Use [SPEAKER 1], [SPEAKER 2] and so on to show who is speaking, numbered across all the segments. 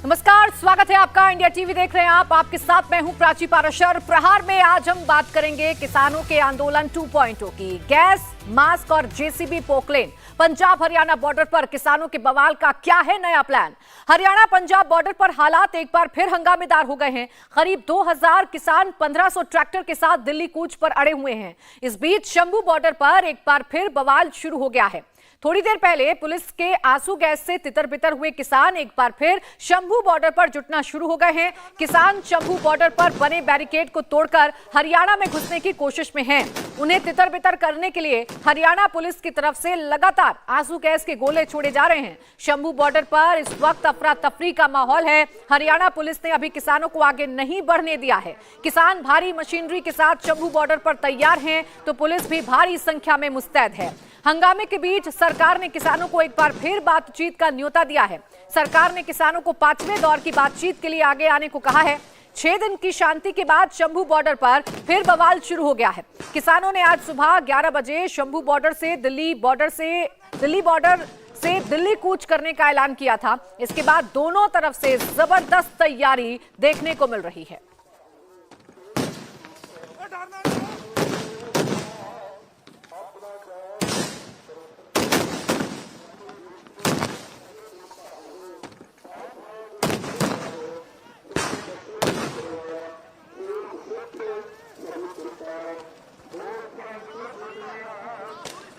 [SPEAKER 1] नमस्कार, स्वागत है आपका। इंडिया टीवी देख रहे हैं आप। आपके साथ मैं हूं प्राची पाराशर। प्रहार में आज हम बात करेंगे किसानों के आंदोलन 2.0 की। गैस मास्क और JCB Poclain. Punjab Haryana border पर किसानों के बवाल का क्या है नया प्लान? हरियाणा पंजाब बॉर्डर पर हालात एक बार फिर हंगामेदार हो गए हैं। करीब 2000 किसान 1500 ट्रैक्टर के साथ दिल्ली कूच पर अड़े हुए हैं। इस बीच शंभू बॉर्डर पर एक बार फिर बवाल शुरू हो गया है। थोड़ी देर पहले पुलिस के आंसू गैस से तितर बितर हुए किसान एक बार फिर शंभू बॉर्डर पर जुटना शुरू हो गए हैं। किसान शंभू बॉर्डर पर बने बैरिकेड को तोड़कर हरियाणा में घुसने की कोशिश में हैं। उन्हें तितर बितर करने के लिए हरियाणा पुलिस की तरफ से लगातार आंसू गैस के गोले छोड़े जा रहे हैं। शंभू बॉर्डर पर इस वक्त अफरा तफरी का माहौल है। हरियाणा पुलिस ने अभी किसानों को आगे नहीं बढ़ने दिया है। किसान भारी मशीनरी के साथ शंभू बॉर्डर पर तैयार हैं, तो पुलिस भी भारी संख्या में मुस्तैद है। हंगामे के बीच सरकार ने किसानों को एक बार फिर बातचीत का न्योता दिया है। सरकार ने किसानों को 5वें दौर की बातचीत के लिए आगे आने को कहा है। 6 दिन की शांति के बाद शंभू बॉर्डर पर फिर बवाल शुरू हो गया है। किसानों ने आज सुबह 11 बजे शंभू बॉर्डर से दिल्ली कूच करने का ऐलान किया था। इसके बाद दोनों तरफ से जबरदस्त तैयारी देखने को मिल रही है।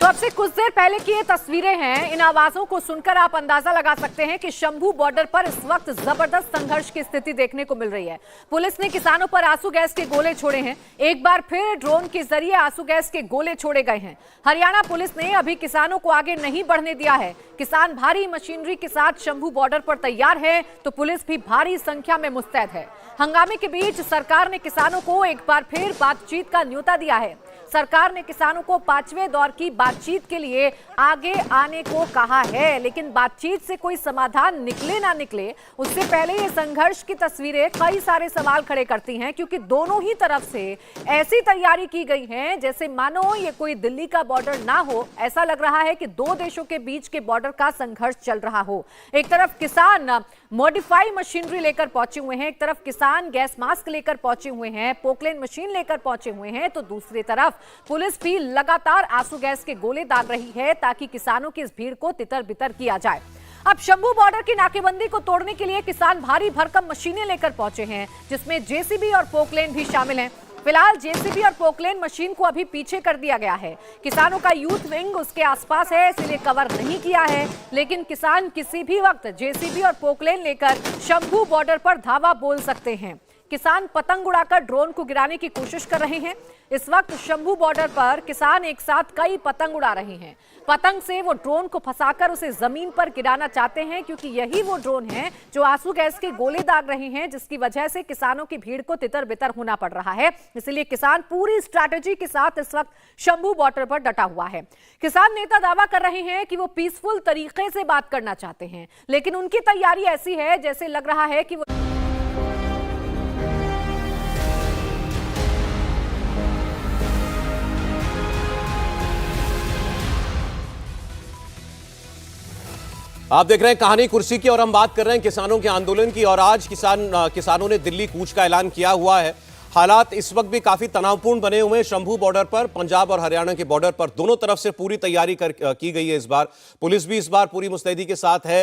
[SPEAKER 1] तो अब से कुछ देर पहले की ये तस्वीरें हैं। इन आवाजों को सुनकर आप अंदाजा लगा सकते हैं कि शंभू बॉर्डर पर इस वक्त जबरदस्त संघर्ष की स्थिति देखने को मिल रही है। पुलिस ने किसानों पर आंसू गैस के गोले छोड़े हैं। एक बार फिर ड्रोन के जरिए आंसू गैस के गोले छोड़े गए हैं। हरियाणा पुलिस ने अभी किसानों को आगे नहीं बढ़ने दिया है। किसान भारी मशीनरी के साथ शंभू बॉर्डर पर तैयार है, तो पुलिस भी भारी संख्या में मुस्तैद है। हंगामे के बीच सरकार ने किसानों को एक बार फिर बातचीत का न्योता दिया है। सरकार ने किसानों को 5वें दौर की बातचीत के लिए आगे आने को कहा है, लेकिन बातचीत से कोई समाधान निकले ना निकले, उससे पहले ये संघर्ष की तस्वीरें कई सारे सवाल खड़े करती हैं, क्योंकि दोनों ही तरफ से ऐसी तैयारी की गई है जैसे मानो ये कोई दिल्ली का बॉर्डर ना हो। ऐसा लग रहा है कि दो देशों के बीच के बॉर्डर का संघर्ष चल रहा हो। एक तरफ किसान मॉडिफाई मशीनरी लेकर पहुंचे हुए हैं, एक तरफ किसान गैस मास्क लेकर पहुंचे हुए हैं, पोकलेन मशीन लेकर पहुंचे हुए हैं, तो दूसरी तरफ पुलिस भी लगातार आंसू गैस के गोले दाग रही है ताकि किसानों की इस भीड़ को तितर बितर किया जाए। अब शंभू बॉर्डर की नाकेबंदी को तोड़ने के लिए किसान भारी भरकम मशीनें लेकर पहुंचे हैं, जिसमें जेसीबी और पोकलेन भी शामिल हैं। फिलहाल जेसीबी और पोकलेन मशीन को अभी पीछे कर दिया गया है। किसानों का यूथ विंग उसके आसपास है, इसलिए कवर नहीं किया है, लेकिन किसान किसी भी वक्त जेसीबी और पोकलेन लेकर शंभू बॉर्डर पर धावा बोल सकते हैं। किसान पतंग उड़ाकर ड्रोन को गिराने की कोशिश कर रहे हैं। इस वक्त शंभू बॉर्डर पर किसान एक साथ कई पतंग उड़ा रहे हैं। पतंग से वो ड्रोन को फंसाकर उसे जमीन पर गिराना चाहते हैं, क्योंकि यही वो ड्रोन है जो आंसू गैस के गोले दाग रहे हैं, जिसकी वजह से किसानों की भीड़ को तितर बितर होना पड़ रहा है। इसलिए किसान पूरी स्ट्रैटेजी के साथ इस वक्त शंभू बॉर्डर पर डटा हुआ है। किसान नेता दावा कर रहे हैं कि वो पीसफुल तरीके से बात करना चाहते हैं, लेकिन उनकी तैयारी ऐसी है जैसे लग रहा है कि वो
[SPEAKER 2] आप देख रहे हैं कहानी कुर्सी की और हम बात कर रहे हैं किसानों के आंदोलन की। और आज किसानों ने दिल्ली कूच का ऐलान किया हुआ है। हालात इस वक्त भी काफी तनावपूर्ण बने हुए हैं शंभू बॉर्डर पर। पंजाब और हरियाणा के बॉर्डर पर दोनों तरफ से पूरी तैयारी की गई है। इस बार पुलिस भी इस बार पूरी मुस्तैदी के साथ है।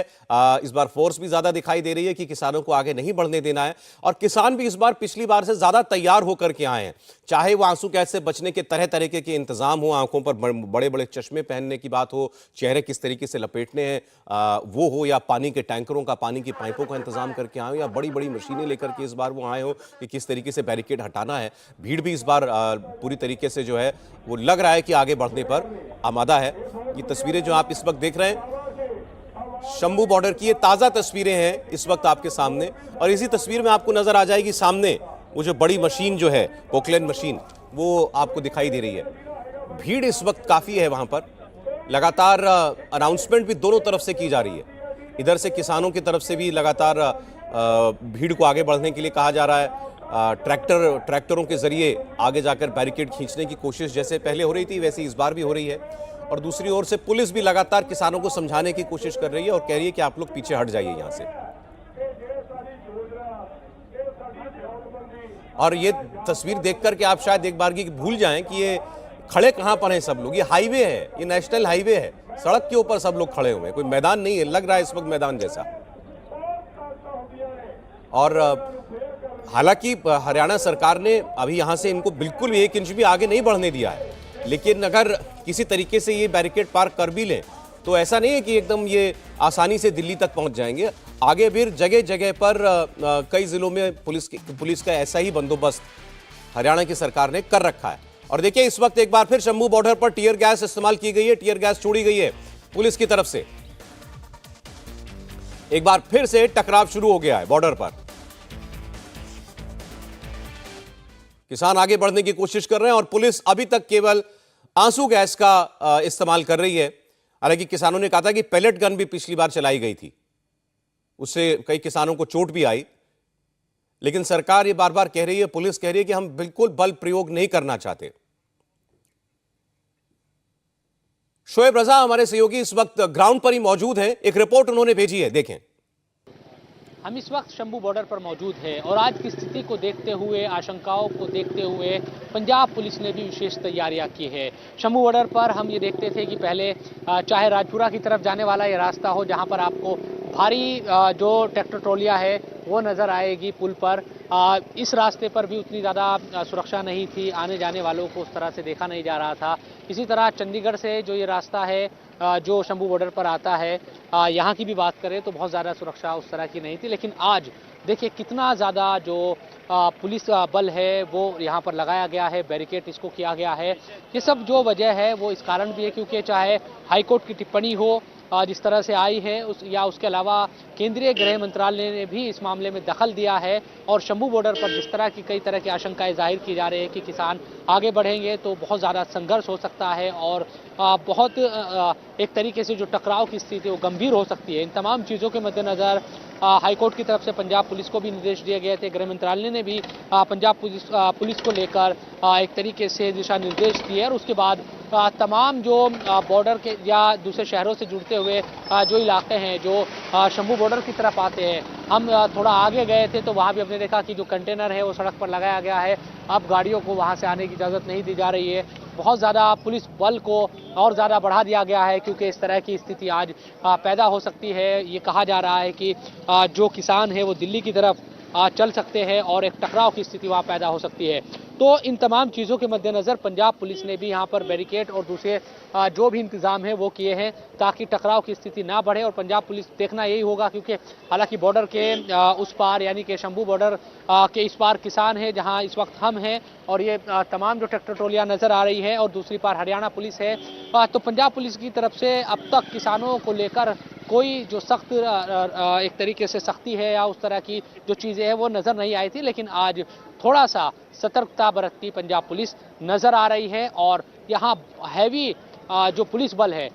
[SPEAKER 2] इस बार फोर्स भी ज्यादा दिखाई दे रही है कि किसानों को आगे नहीं बढ़ने देना है। और किसान भी इस बार पिछली बार से ज्यादा तैयार होकर के आए हैं। चाहे वो आंसू गैस से बचने के तरह तरीके के इंतजाम हो, आंखों पर बड़े बड़े चश्मे पहनने की बात हो, चेहरे किस तरीके से लपेटने हैं वो हो, या पानी के टैंकरों का, पानी की पाइपों का इंतजाम करके आए हो, या बड़ी बड़ी मशीनें लेकर के इस बार वो आए हो कि किस तरीके से बैरिकेड हटाना है। भीड़ भी इस बार पूरी तरीके से जो है वो लग रहा है कि आगे बढ़ने पर आमादा है। ये तस्वीरें जो आप इस वक्त देख रहे हैं शंभू बॉर्डर की, ये ताज़ा तस्वीरें हैं इस वक्त आपके सामने। और इसी तस्वीर में आपको नजर आ जाएगी सामने वो जो बड़ी मशीन जो है पोकलेन मशीन, वो आपको दिखाई दे रही है। भीड़ इस वक्त काफ़ी है वहाँ पर। लगातार अनाउंसमेंट भी दोनों तरफ से की जा रही है। इधर से किसानों की तरफ से भी लगातार भीड़ को आगे बढ़ने के लिए कहा जा रहा है। ट्रैक्टरों के जरिए आगे जाकर बैरिकेड खींचने की कोशिश जैसे पहले हो रही थी वैसे इस बार भी हो रही है। और दूसरी ओर से पुलिस भी लगातार किसानों को समझाने की कोशिश कर रही है और कह रही है कि आप लोग पीछे हट जाइए यहाँ से। और ये तस्वीर देख करके आप शायद एक बार की भूल जाएं कि ये खड़े कहां पर हैं सब लोग। ये हाईवे है, ये नेशनल हाईवे है, सड़क के ऊपर सब लोग खड़े हुए हैं, कोई मैदान नहीं है, लग रहा है इस वक्त मैदान जैसा। और हालांकि हरियाणा सरकार ने अभी यहां से इनको बिल्कुल भी 1 इंच भी आगे नहीं बढ़ने दिया है, लेकिन अगर किसी तरीके से ये बैरिकेड पार कर भी लें तो ऐसा नहीं है कि एकदम ये आसानी से दिल्ली तक पहुंच जाएंगे। आगे भी जगह जगह पर कई जिलों में पुलिस का ऐसा ही बंदोबस्त हरियाणा की सरकार ने कर रखा है। और देखिए इस वक्त एक बार फिर शंभू बॉर्डर पर टीयर गैस इस्तेमाल की गई है, टीयर गैस छोड़ी गई है पुलिस की तरफ से। एक बार फिर से टकराव शुरू हो गया है बॉर्डर पर। किसान आगे बढ़ने की कोशिश कर रहे हैं और पुलिस अभी तक केवल आंसू गैस का इस्तेमाल कर रही है। हालांकि किसानों ने कहा था कि पैलेट गन भी पिछली बार चलाई गई थी, उससे कई किसानों को चोट भी आई, लेकिन सरकार ये बार बार कह रही है, पुलिस कह रही है कि हम बिल्कुल बल प्रयोग नहीं करना चाहते। शोएब रजा हमारे सहयोगी इस वक्त ग्राउंड पर ही मौजूद हैं, एक रिपोर्ट उन्होंने भेजी है, देखें।
[SPEAKER 3] हम इस वक्त शंभू बॉर्डर पर मौजूद हैं और आज की स्थिति को देखते हुए, आशंकाओं को देखते हुए पंजाब पुलिस ने भी विशेष तैयारियां की है। शंभू बॉर्डर पर हम ये देखते थे कि पहले चाहे राजपुरा की तरफ जाने वाला ये रास्ता हो, जहां पर आपको भारी जो ट्रैक्टर ट्रॉलियां है वो नज़र आएगी पुल पर। इस रास्ते पर भी उतनी ज़्यादा सुरक्षा नहीं थी, आने जाने वालों को उस तरह से देखा नहीं जा रहा था। इसी तरह चंडीगढ़ से जो ये रास्ता है जो शंभू बॉर्डर पर आता है, यहाँ की भी बात करें तो बहुत ज़्यादा सुरक्षा उस तरह की नहीं थी। लेकिन आज देखिए कितना ज़्यादा जो पुलिस बल है वो यहाँ पर लगाया गया है, बैरिकेड इसको किया गया है। ये सब जो वजह है वो इस कारण भी है क्योंकि चाहे हाईकोर्ट की टिप्पणी हो जिस तरह से आई है या उसके अलावा केंद्रीय गृह मंत्रालय ने भी इस मामले में दखल दिया है और शंभू बॉर्डर पर जिस तरह की कई तरह की आशंकाएं जाहिर की जा रही है कि किसान आगे बढ़ेंगे तो बहुत ज़्यादा संघर्ष हो सकता है और बहुत एक तरीके से जो टकराव की स्थिति है वो गंभीर हो सकती है। इन तमाम चीज़ों के मद्देनज़र हाईकोर्ट की तरफ से पंजाब पुलिस को भी निर्देश दिए गए थे। गृह मंत्रालय ने भी पंजाब पुलिस को लेकर एक तरीके से दिशा निर्देश दिए और उसके बाद तमाम जो बॉर्डर के या दूसरे शहरों से जुड़ते हुए जो इलाके हैं जो शंभू बॉर्डर की तरफ आते हैं, हम थोड़ा आगे गए थे तो वहाँ भी हमने देखा कि जो कंटेनर है वो सड़क पर लगाया गया है। अब गाड़ियों को वहाँ से आने की इजाज़त नहीं दी जा रही है। बहुत ज़्यादा पुलिस बल को और ज़्यादा बढ़ा दिया गया है क्योंकि इस तरह की स्थिति आज पैदा हो सकती है। ये कहा जा रहा है कि जो किसान है वो दिल्ली की तरफ चल सकते हैं और एक टकराव की स्थिति वहाँ पैदा हो सकती है। तो इन तमाम चीज़ों के मद्देनज़र पंजाब पुलिस ने भी यहाँ पर बैरिकेड और दूसरे जो भी इंतजाम है वो किए हैं ताकि टकराव की स्थिति ना बढ़े। और पंजाब पुलिस देखना यही होगा क्योंकि हालांकि बॉर्डर के उस पार यानी कि शंभू बॉर्डर के इस पार किसान है जहाँ इस वक्त हम हैं और ये तमाम जो ट्रैक्टर ट्रॉलियाँ नज़र आ रही है और दूसरी पार हरियाणा पुलिस है। तो पंजाब पुलिस की तरफ से अब तक किसानों को लेकर कोई जो सख्त एक तरीके से सख्ती है या उस तरह की जो चीज़ें हैं वो नज़र नहीं आई थी, लेकिन आज थोड़ा सा सतर्कता बरतती पंजाब पुलिस नज़र आ रही है और यहाँ हैवी जो पुलिस बल है।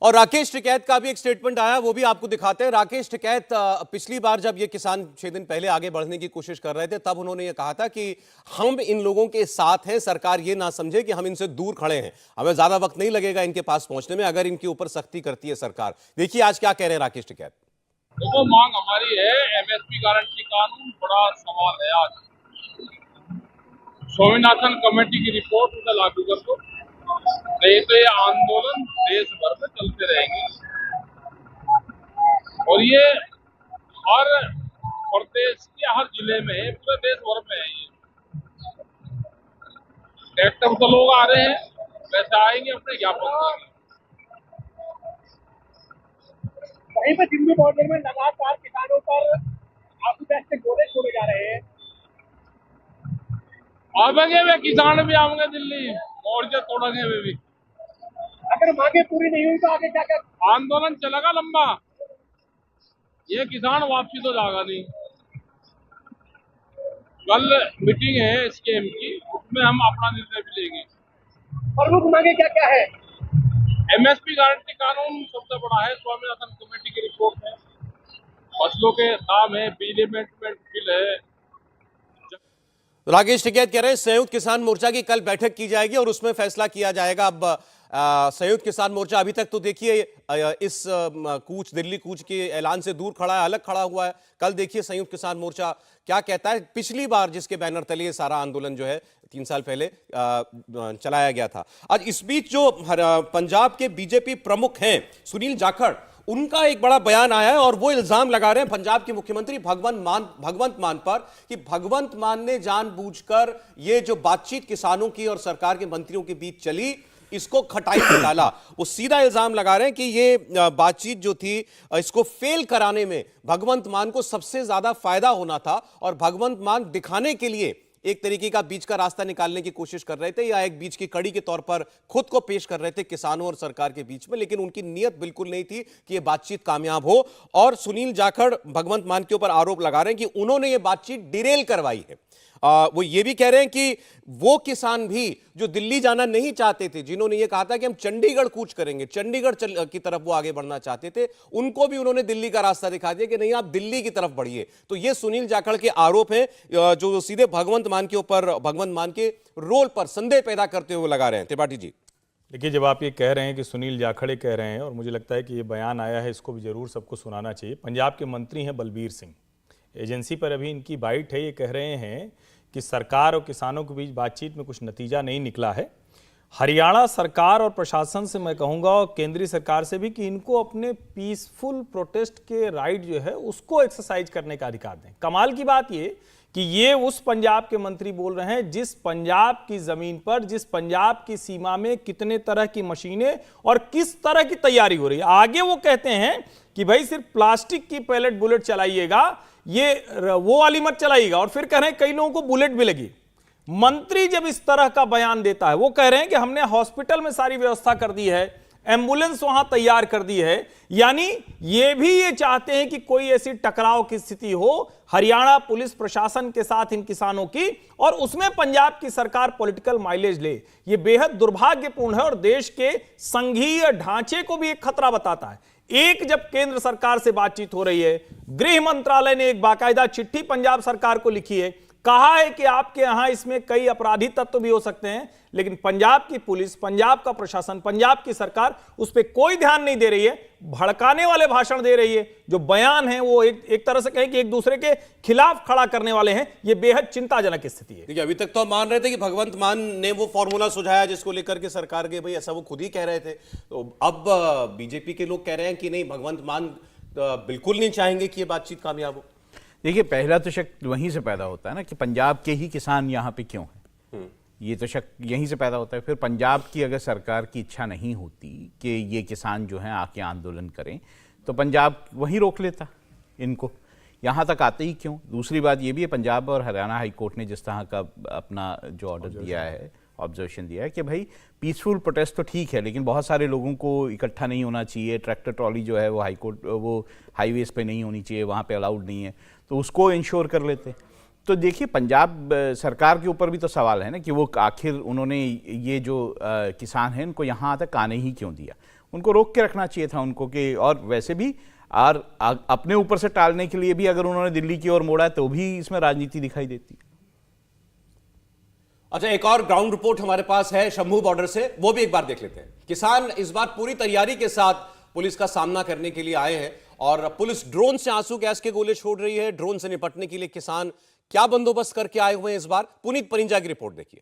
[SPEAKER 2] और राकेश टिकैत का भी एक स्टेटमेंट आया, वो भी आपको दिखाते हैं। राकेश टिकैत पिछली बार जब ये किसान 6 दिन पहले आगे बढ़ने की कोशिश कर रहे थे तब उन्होंने ये कहा था कि हम इन लोगों के साथ हैं, सरकार ये ना समझे कि हम इनसे दूर खड़े हैं, हमें ज्यादा वक्त नहीं लगेगा इनके पास पहुंचने में अगर इनके ऊपर सख्ती करती है सरकार। देखिए आज क्या कह रहे हैं राकेश टिकैत।
[SPEAKER 4] वो मांग हमारी है एमएसपी गारंटी कानून बड़ा सवाल है। आज स्वामीनाथन कमेटी की रिपोर्ट उसे लागू कर दो, नहीं तो ये आंदोलन देश भर में चलते रहेंगे और ये हर प्रदेश के हर जिले में है, पूरे देश भर में है। ये ट्रैक्टर तो लोग आ रहे हैं, वैसे आएंगे अपने ज्ञापन देंगे।
[SPEAKER 5] वहीं पर शंभू बॉर्डर में लगातार किसानों पर आंसू गैस से गोले छोड़े जा रहे हैं।
[SPEAKER 4] आवेंगे वे किसान भी आएंगे दिल्ली, मोर्चे तोड़ेंगे वे भी।
[SPEAKER 5] अगर मांगे पूरी नहीं हुई तो आगे क्या कर
[SPEAKER 4] आंदोलन चलेगा लंबा, ये किसान वापसी तो जाएगा नहीं। कल मीटिंग है स्कीम की, उसमें हम अपना निर्णय भी लेंगे।
[SPEAKER 5] प्रमुख मांगे क्या क्या है?
[SPEAKER 4] एमएसपी गारंटी कानून सबसे बड़ा है, स्वामीनाथन कमेटी की रिपोर्ट है, फसलों के दाम है, बिजली मेंटेनेंस बिल है।
[SPEAKER 2] राकेश टिकैत कह रहे हैं संयुक्त किसान मोर्चा की कल बैठक की जाएगी और उसमें फैसला किया जाएगा। अब संयुक्त किसान मोर्चा अभी तक तो देखिए इस कूच, दिल्ली कूच के ऐलान से दूर खड़ा है, अलग खड़ा हुआ है। कल देखिए संयुक्त किसान मोर्चा क्या कहता है। पिछली बार जिसके बैनर तले ये सारा आंदोलन जो है 3 साल पहले चलाया गया था। आज इस बीच जो पंजाब के बीजेपी प्रमुख हैं सुनील जाखड़, उनका एक बड़ा बयान आया है और वो इल्जाम लगा रहे हैं पंजाब के मुख्यमंत्री भगवंत मान पर कि भगवंत मान ने जानबूझकर ये जो बातचीत किसानों की और सरकार के मंत्रियों के बीच चली, इसको खटाई में डाला। वो सीधा इल्जाम लगा रहे हैं कि ये बातचीत जो थी इसको फेल कराने में भगवंत मान को सबसे ज्यादा फायदा होना था और भगवंत मान दिखाने के लिए एक तरीके का बीच का रास्ता निकालने की कोशिश कर रहे थे या एक बीच की कड़ी के तौर पर खुद को पेश कर रहे थे किसानों और सरकार के बीच में, लेकिन उनकी नीयत बिल्कुल नहीं थी कि यह बातचीत कामयाब हो। और सुनील जाखड़ भगवंत मान के ऊपर आरोप लगा रहे हैं कि उन्होंने यह बातचीत डिरेल करवाई है। वो ये भी कह रहे हैं कि वो किसान भी जो दिल्ली जाना नहीं चाहते थे, जिन्होंने ये कहा था कि हम चंडीगढ़ कूच करेंगे, चंडीगढ़ की तरफ वो आगे बढ़ना चाहते थे, उनको भी उन्होंने दिल्ली का रास्ता दिखा दिया कि नहीं आप दिल्ली की तरफ बढ़िए। तो ये सुनील जाखड़ के आरोप हैं जो सीधे भगवंत मान के ऊपर, भगवंत मान के रोल पर संदेह पैदा करते हुए लगा रहे हैं। त्रिपाठी जी
[SPEAKER 6] देखिए, जब आप ये कह रहे हैं कि सुनील जाखड़ कह रहे हैं, और मुझे लगता है कि ये बयान आया है, इसको भी जरूर सबको सुनाना चाहिए। पंजाब के मंत्री हैं बलबीर सिंह, एजेंसी पर अभी इनकी बाइट है, ये कह रहे हैं कि सरकार और किसानों के बीच बातचीत में कुछ नतीजा नहीं निकला है। हरियाणा सरकार और प्रशासन से मैं कहूँगा और केंद्रीय सरकार से भी कि इनको अपने पीसफुल प्रोटेस्ट के राइट जो है उसको एक्सरसाइज करने का अधिकार दें। कमाल की बात ये कि ये उस पंजाब के मंत्री बोल रहे हैं जिस पंजाब की जमीन पर, जिस पंजाब की सीमा में कितने तरह की मशीनें और किस तरह की तैयारी हो रही है। आगे वो कहते हैं कि भाई सिर्फ प्लास्टिक की पैलेट बुलेट चलाइएगा, ये वो वाली मत चलाइएगा, और फिर कह रहे हैं कई लोगों को बुलेट भी लगी। मंत्री जब इस तरह का बयान देता है, वो कह रहे हैं कि हमने हॉस्पिटल में सारी व्यवस्था कर दी है, एम्बुलेंस वहां तैयार कर दी है, यानी ये भी ये चाहते हैं कि कोई ऐसी टकराव की स्थिति हो हरियाणा पुलिस प्रशासन के साथ इन किसानों की, और उसमें पंजाब की सरकार पॉलिटिकल माइलेज ले। ये बेहद दुर्भाग्यपूर्ण है और देश के संघीय ढांचे को भी एक खतरा बताता है। एक जब केंद्र सरकार से बातचीत हो रही है, गृह मंत्रालय ने एक बाकायदा चिट्ठी पंजाब सरकार को लिखी है, कहा है कि आपके यहां इसमें कई आपराधी तत्व भी हो सकते हैं, लेकिन पंजाब की पुलिस, पंजाब का प्रशासन, पंजाब की सरकार उस पर कोई ध्यान नहीं दे रही है, भड़काने वाले भाषण दे रही है। जो बयान है वो एक तरह से कहें कि एक दूसरे के खिलाफ खड़ा करने वाले हैं। ये बेहद चिंताजनक स्थिति है।
[SPEAKER 2] देखिए, अभी तक तो हम मान रहे थे कि भगवंत मान ने वो फॉर्मूला सुझाया जिसको लेकर के सरकार के भाई ऐसा वो खुद ही कह रहे थे। तो अब बीजेपी के लोग कह रहे हैं कि नहीं, भगवंत मान बिल्कुल नहीं चाहेंगे कि ये बातचीत कामयाब हो।
[SPEAKER 7] देखिए, पहला तो शक वहीं से पैदा होता है ना कि पंजाब के ही किसान यहाँ पे क्यों हैं। ये तो शक यहीं से पैदा होता है। फिर पंजाब की अगर सरकार की इच्छा नहीं होती कि ये किसान जो हैं आके आंदोलन करें, तो पंजाब वहीं रोक लेता इनको, यहाँ तक आते ही क्यों। दूसरी बात ये भी है, पंजाब और हरियाणा हाई कोर्ट ने जिस तरह का अपना जो ऑर्डर दिया है, ऑब्जर्वेशन दिया है कि भाई पीसफुल प्रोटेस्ट तो ठीक है, लेकिन बहुत सारे लोगों को इकट्ठा नहीं होना चाहिए। ट्रैक्टर ट्रॉली जो है वो वो हाईवेज पे नहीं होनी चाहिए, वहाँ पे अलाउड नहीं है, तो उसको इंश्योर कर लेते। तो देखिए, पंजाब सरकार के ऊपर भी तो सवाल है ना कि वो आखिर उन्होंने ये जो किसान हैं इनको यहाँ तक आने ही क्यों दिया। उनको रोक के रखना चाहिए था उनको कि, और वैसे भी और अपने ऊपर से टालने के लिए भी अगर उन्होंने दिल्ली की ओर मोड़ा तो भी इसमें राजनीति दिखाई देती है।
[SPEAKER 2] अच्छा, एक और ग्राउंड रिपोर्ट हमारे पास है शंभू बॉर्डर से, वो भी एक बार देख लेते हैं। किसान इस बार पूरी तैयारी के साथ पुलिस का सामना करने के लिए आए हैं और पुलिस ड्रोन से आंसू गैस के गोले छोड़ रही है। ड्रोन से निपटने के लिए किसान क्या बंदोबस्त करके आए हुए हैं इस बार, पुनीत परिंजा की रिपोर्ट देखिए।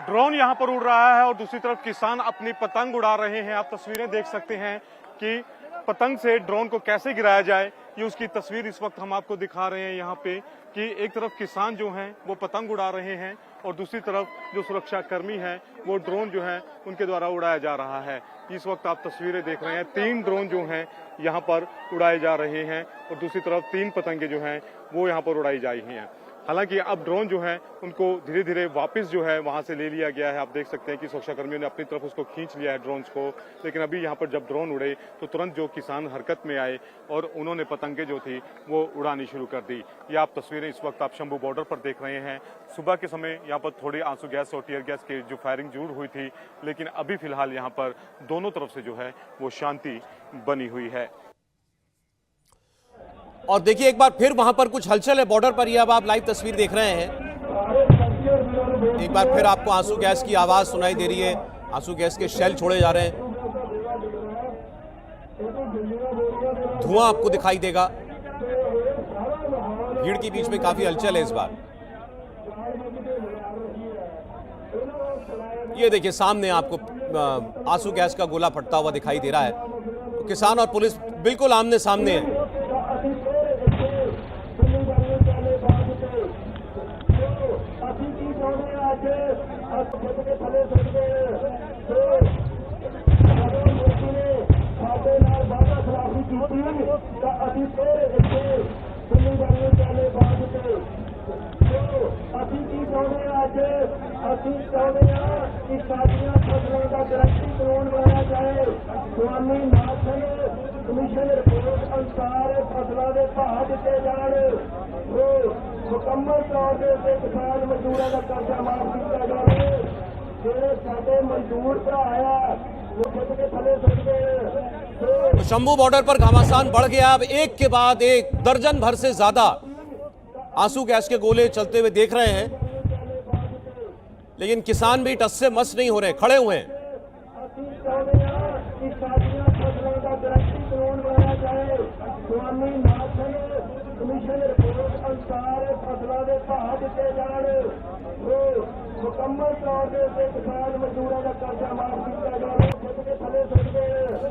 [SPEAKER 8] ड्रोन यहां पर उड़ रहा है और दूसरी तरफ किसान अपनी पतंग उड़ा रहे हैं। आप तस्वीरें देख सकते हैं कि पतंग से ड्रोन को कैसे गिराया जाए, ये उसकी तस्वीर इस वक्त हम आपको दिखा रहे हैं यहाँ पे कि एक तरफ किसान जो हैं वो पतंग उड़ा रहे हैं और दूसरी तरफ जो सुरक्षा कर्मी हैं वो ड्रोन जो है उनके द्वारा उड़ाया जा रहा है। इस वक्त आप तस्वीरें देख रहे हैं, 3 ड्रोन जो हैं यहाँ पर उड़ाए जा रहे हैं और दूसरी तरफ 3 पतंगे जो हैं वो यहाँ पर उड़ाई जा रही हैं। हालांकि अब ड्रोन जो है उनको धीरे धीरे वापस जो है वहां से ले लिया गया है। आप देख सकते हैं कि सुरक्षाकर्मियों ने अपनी तरफ उसको खींच लिया है ड्रोन्स को, लेकिन अभी यहाँ पर जब ड्रोन उड़े तो तुरंत जो किसान हरकत में आए और उन्होंने पतंगे जो थी वो उड़ानी शुरू कर दी। ये आप तस्वीरें इस वक्त आप शंभू बॉर्डर पर देख रहे हैं। सुबह के समय यहाँ पर थोड़ी आंसू गैस और टीयर गैस की जो फायरिंग जरूर हुई थी, लेकिन अभी फिलहाल यहाँ पर दोनों तरफ से जो है वो शांति बनी हुई है।
[SPEAKER 2] और देखिए एक बार फिर वहां पर कुछ हलचल है बॉर्डर पर, ये अब आप लाइव तस्वीर देख रहे हैं। एक बार फिर आपको आंसू गैस की आवाज सुनाई दे रही है, आंसू गैस के शेल छोड़े जा रहे हैं, धुआं आपको दिखाई देगा। भीड़ के बीच में काफी हलचल है इस बार। ये देखिए सामने आपको आंसू गैस का गोला फटता हुआ दिखाई दे रहा है। तो किसान और पुलिस बिल्कुल आमने सामने है।
[SPEAKER 5] मुकम्मल तौर से किसान मजदूरों का कर्जा माफ किया जाए। ਜਿਹੜੇ ਸਾਡੇ मजदूर भरा है वो खुद के थले सकते हैं।
[SPEAKER 2] तो शंभू बॉर्डर पर घमासान बढ़ गया। अब एक के बाद एक दर्जन भर से ज्यादा आंसू गैस के गोले चलते हुए देख रहे हैं, लेकिन किसान भी टस से मस नहीं हो रहे, खड़े हुए हैं।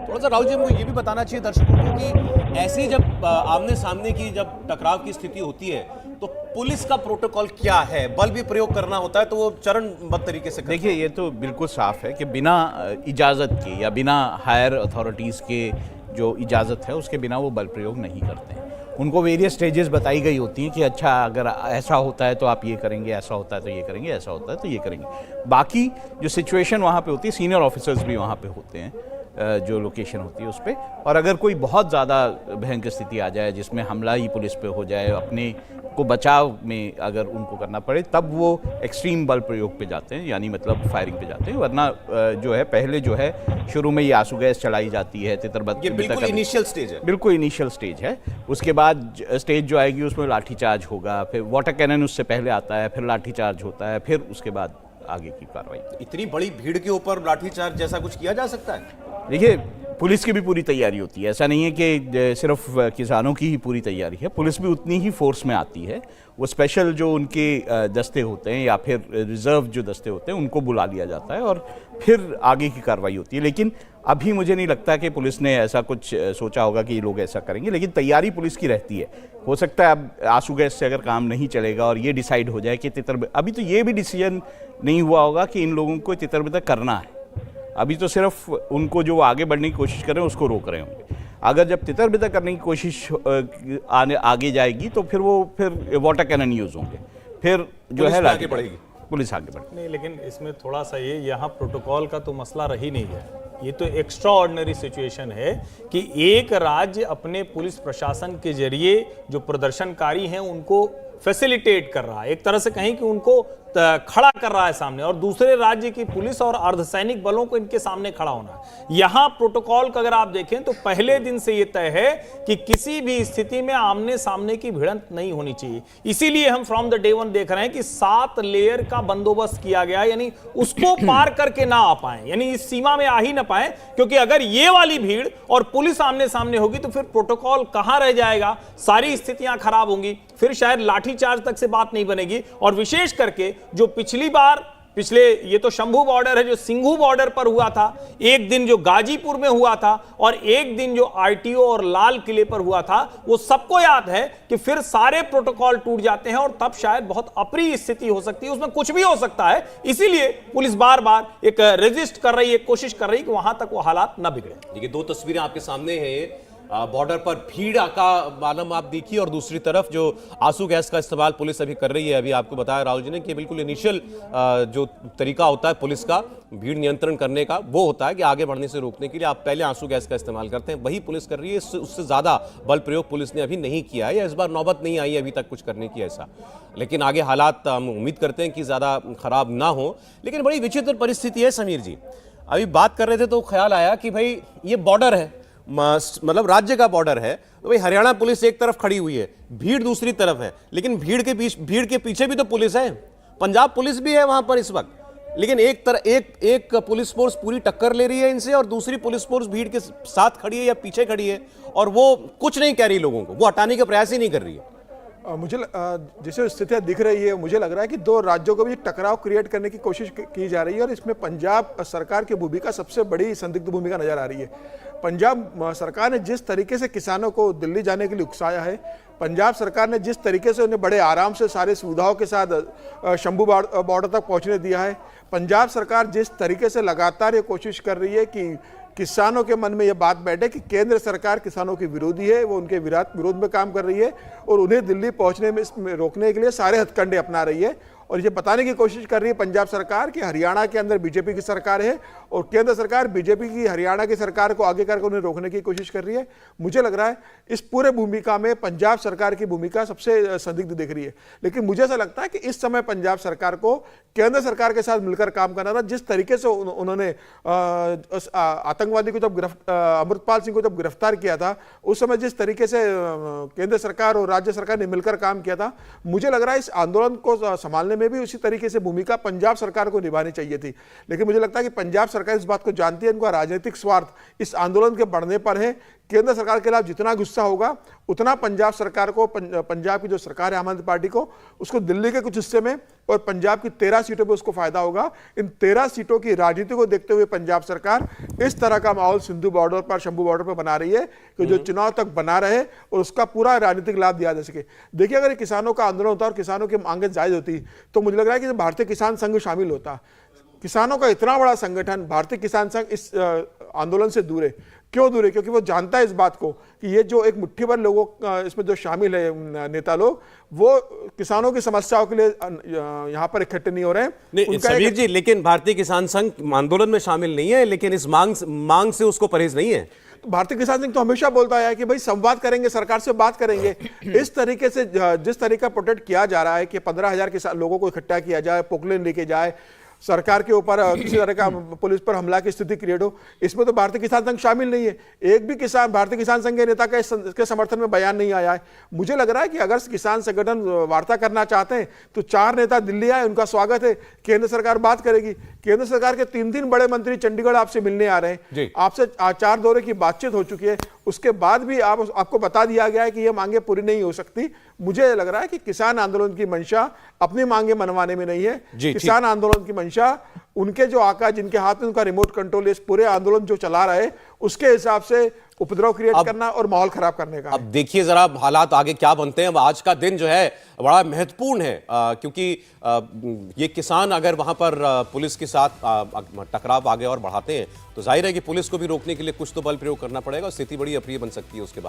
[SPEAKER 2] थोड़ा सा राहुल जी हमको ये भी बताना चाहिए दर्शकों को कि ऐसे जब आमने सामने की जब टकराव की स्थिति होती है तो पुलिस का प्रोटोकॉल क्या है? बल भी प्रयोग करना होता है तो वो चरणबद्ध तरीके से
[SPEAKER 7] देखिए, ये तो बिल्कुल साफ है कि बिना इजाज़त के या बिना हायर अथॉरिटीज़ के जो इजाज़त है उसके बिना वो बल प्रयोग नहीं करते हैं। उनको वेरियस स्टेजेस बताई गई होती हैं कि अच्छा अगर ऐसा होता है तो आप ये करेंगे, ऐसा होता है तो ये करेंगे, ऐसा होता है तो ये करेंगे। बाकी जो सिचुएशन वहाँ पे होती है, सीनियर ऑफिसर्स भी वहाँ पे होते हैं जो लोकेशन होती है उस पर, और अगर कोई बहुत ज़्यादा भयंकर स्थिति आ जाए जिसमें हमला ही पुलिस पे हो जाए, अपने को बचाव में अगर उनको करना पड़े, तब वो एक्सट्रीम बल प्रयोग पे जाते हैं, यानी मतलब फायरिंग पे जाते हैं। वरना जो है पहले जो है शुरू में ये आंसू गैस चलाई जाती है, तितरबत्ती।
[SPEAKER 2] ये बिल्कुल इनिशियल स्टेज है।
[SPEAKER 7] बिल्कुल इनिशियल स्टेज है। उसके बाद स्टेज जो आएगी उसमें लाठीचार्ज होगा, फिर वाटर कैनन उससे पहले आता है, फिर लाठीचार्ज होता है, फिर उसके बाद आगे की कार्रवाई।
[SPEAKER 2] इतनी बड़ी भीड़ के ऊपर लाठीचार्ज जैसा कुछ किया जा सकता है?
[SPEAKER 7] देखिए, पुलिस की भी पूरी तैयारी होती है। ऐसा नहीं है कि सिर्फ किसानों की ही पूरी तैयारी है, पुलिस भी उतनी ही फोर्स में आती है। वो स्पेशल जो उनके दस्ते होते हैं या फिर रिजर्व जो दस्ते होते हैं उनको बुला लिया जाता है और फिर आगे की कार्रवाई होती है। लेकिन अभी मुझे नहीं लगता कि पुलिस ने ऐसा कुछ सोचा होगा कि ये लोग ऐसा करेंगे, लेकिन तैयारी पुलिस की रहती है। हो सकता है अब आंसू गैस से अगर काम नहीं चलेगा और ये डिसाइड हो जाए कि अभी तो ये भी डिसीजन नहीं हुआ होगा कि इन लोगों को तितरबितर करना है। अभी तो सिर्फ उनको जो आगे बढ़ने की कोशिश कर रहे हैं उसको रोक रहे होंगे। अगर जब तितर-बितर करने की कोशिश आगे जाएगी तो फिर वाटर कैनन यूज होंगे, फिर जो है
[SPEAKER 2] आगे बढ़ेगी,
[SPEAKER 7] पुलिस आगे बढ़ेगी।
[SPEAKER 6] नहीं, लेकिन इसमें थोड़ा सा ये यहाँ प्रोटोकॉल का तो मसला रही नहीं है। ये तो एक्स्ट्रा ऑर्डिनरी सिचुएशन है कि एक राज्य अपने पुलिस प्रशासन के जरिए जो प्रदर्शनकारी हैं उनको फैसिलिटेट कर रहा है, एक तरह से कहें कि उनको खड़ा कर रहा है सामने, और दूसरे राज्य की पुलिस और अर्धसैनिक बलों को इनके सामने खड़ा होना है। यहां प्रोटोकॉल का अगर आप देखें तो पहले दिन से यह तय है कि किसी भी स्थिति में आमने सामने की भिड़ंत नहीं होनी चाहिए। इसीलिए हम फ्रॉम द डे वन देख रहे हैं कि 7 लेयर का बंदोबस्त किया गया, यानी उसको पार करके ना आ पाए, यानी इस सीमा में आ ही ना पाए, क्योंकि अगर ये वाली भीड़ और पुलिस आमने सामने होगी तो फिर प्रोटोकॉल कहां रह जाएगा, सारी स्थितियां खराब होंगी, फिर शायद लाठीचार्ज तक से बात नहीं बनेगी। और विशेष करके जो पिछले ये तो शंभू बॉर्डर है, जो सिंघू बॉर्डर पर हुआ था, एक दिन जो गाजीपुर में हुआ था और एक दिन जो आरटीओ और लाल किले पर हुआ था, वो सबको याद है कि फिर सारे प्रोटोकॉल टूट जाते हैं और तब शायद बहुत अप्रिय स्थिति हो सकती है, उसमें कुछ भी हो सकता है। इसीलिए पुलिस बार बार एक रेजिस्ट कर रही है, कोशिश कर रही है कि वहां तक वो हालात न बिगड़े।
[SPEAKER 2] देखिए, 2 तस्वीरें आपके सामने हैं। बॉर्डर पर भीड़ का मालूम आप देखिए, और दूसरी तरफ जो आंसू गैस का इस्तेमाल पुलिस अभी कर रही है। अभी आपको बताया राहुल जी ने कि बिल्कुल इनिशियल जो तरीका होता है पुलिस का भीड़ नियंत्रण करने का, वो होता है कि आगे बढ़ने से रोकने के लिए आप पहले आंसू गैस का इस्तेमाल करते हैं, वही पुलिस कर रही है। उससे ज्यादा बल प्रयोग पुलिस ने अभी नहीं किया है, या इस बार नौबत नहीं आई अभी तक कुछ करने की ऐसा। लेकिन आगे हालात हम उम्मीद करते हैं कि ज्यादा खराब ना हो। लेकिन बड़ी विचित्र परिस्थिति है समीर जी, अभी बात कर रहे थे तो ख्याल आया कि भाई ये बॉर्डर है, मतलब राज्य का बॉर्डर है, तो भाई हरियाणा पुलिस एक तरफ खड़ी हुई है, भीड़ दूसरी तरफ है, लेकिन भीड़ के पीछे भी तो पुलिस है, पंजाब पुलिस भी है वहां पर इस वक्त। लेकिन एक पुलिस फोर्स पूरी टक्कर ले रही है इनसे और दूसरी पुलिस फोर्स भीड़ के साथ खड़ी है या पीछे खड़ी है, और वो कुछ नहीं कह रही लोगों को, वो हटाने का प्रयास ही नहीं कर रही है।
[SPEAKER 9] मुझे जैसे स्थितियां दिख रही है, मुझे लग रहा है कि दो राज्यों को भी टकराव क्रिएट करने की कोशिश की जा रही है, और इसमें पंजाब सरकार की भूमिका सबसे बड़ी संदिग्ध भूमिका नजर आ रही है। पंजाब सरकार ने जिस तरीके से किसानों को दिल्ली जाने के लिए उकसाया है, पंजाब सरकार ने जिस तरीके से उन्हें बड़े आराम से सारे सुविधाओं के साथ शंभू बॉर्डर तक पहुंचने दिया है, पंजाब सरकार जिस तरीके से लगातार ये कोशिश कर रही है कि किसानों के मन में ये बात बैठे कि केंद्र सरकार किसानों की विरोधी है, वो उनके विरोध में काम कर रही है और उन्हें दिल्ली पहुंचने में रोकने के लिए सारे हथकंडे अपना रही है, और ये बताने की कोशिश कर रही है पंजाब सरकार कि हरियाणा के अंदर बीजेपी की सरकार है और केंद्र सरकार बीजेपी की हरियाणा की सरकार को आगे करके उन्हें रोकने की कोशिश कर रही है। मुझे लग रहा है इस पूरे भूमिका में पंजाब सरकार की भूमिका सबसे संदिग्ध दिख रही है। लेकिन मुझे ऐसा लगता है कि इस समय पंजाब सरकार को केंद्र सरकार के साथ मिलकर काम करना था। जिस तरीके से उन्होंने आतंकवादी को जब अमृतपाल सिंह को जब गिरफ्तार किया था, उस समय जिस तरीके से केंद्र सरकार और राज्य सरकार ने मिलकर काम किया था, मुझे लग रहा है इस आंदोलन को संभालने में भी उसी तरीके से भूमिका पंजाब सरकार को निभानी चाहिए थी। लेकिन मुझे लगता है कि पंजाब सरकार इस बात को जानती है, इनका राजनीतिक स्वार्थ इस आंदोलन के बढ़ने पर है। केंद्र सरकार के खिलाफ जितना गुस्सा होगा उतना पंजाब सरकार को, पंजाब की जो सरकार है आम आदमी पार्टी को, उसको दिल्ली के कुछ हिस्से में और पंजाब की 13 सीटों पे उसको फायदा होगा। इन 13 सीटों की राजनीति को देखते हुए पंजाब सरकार इस तरह का माहौल सिंधु बॉर्डर पर, शंभू बॉर्डर पर बना रही है कि जो चुनाव तक बना रहे और उसका पूरा राजनीतिक लाभ दिया जा सके। देखिए, अगर किसानों का आंदोलन होता और किसानों की मांगे जायज होती तो मुझे लग रहा है कि भारतीय किसान संघ शामिल होता। किसानों का इतना बड़ा संगठन भारतीय किसान संघ इस आंदोलन से दूर है। क्यों दूर है? क्योंकि वो जानता है इस बात को कि ये जो एक मुट्ठी भर लोगों इसमें जो शामिल है नेता लोग, वो किसानों की समस्याओं के लिए यहाँ पर इकट्ठे नहीं हो रहे हैं।
[SPEAKER 2] समीर जी, लेकिन भारतीय किसान संघ आंदोलन में शामिल नहीं है, लेकिन इस मांग से उसको परहेज नहीं है।
[SPEAKER 9] तो भारतीय किसान संघ तो हमेशा बोलता है कि भाई संवाद करेंगे, सरकार से बात करेंगे। इस तरीके से जिस तरीके का प्रोटेक्ट किया जा रहा है कि 15,000 किसान लोगों को इकट्ठा किया जाए, पोकलेन लेके जाए, सरकार के ऊपर किसी तरह का पुलिस पर हमला की स्थिति क्रिएट हो, इसमें तो भारतीय किसान संघ शामिल नहीं है। एक भी किसान भारतीय किसान संघ के नेता का इसके समर्थन में बयान नहीं आया है। मुझे लग रहा है कि अगर किसान संगठन वार्ता करना चाहते हैं तो 4 नेता दिल्ली आए, उनका स्वागत है, केंद्र सरकार बात करेगी। केंद्र सरकार के 3 बड़े मंत्री चंडीगढ़ आपसे मिलने आ रहे हैं, आपसे 4 दौरे की बातचीत हो चुकी है, उसके बाद भी आपको बता दिया गया है कि ये मांगे पूरी नहीं हो सकती। मुझे लग रहा है कि किसान आंदोलन की मंशा अपनी मांगे मनवाने में नहीं है। किसान आंदोलन की मंशा उनके जो आका, जिनके हाथ में उनका रिमोट कंट्रोल इस पूरे आंदोलन जो चला रहा है, उसके हिसाब से उपद्रव क्रिएट करना और माहौल खराब करने का।
[SPEAKER 2] अब देखिए जरा हालात आगे क्या बनते हैं। आज का दिन जो है बड़ा महत्वपूर्ण है, क्योंकि ये किसान अगर वहां पर पुलिस के साथ टकराव आगे और बढ़ाते हैं तो जाहिर है कि पुलिस को भी रोकने के लिए कुछ तो बल प्रयोग करना पड़ेगा। स्थिति बड़ी अप्रिय बन सकती है उसके बाद।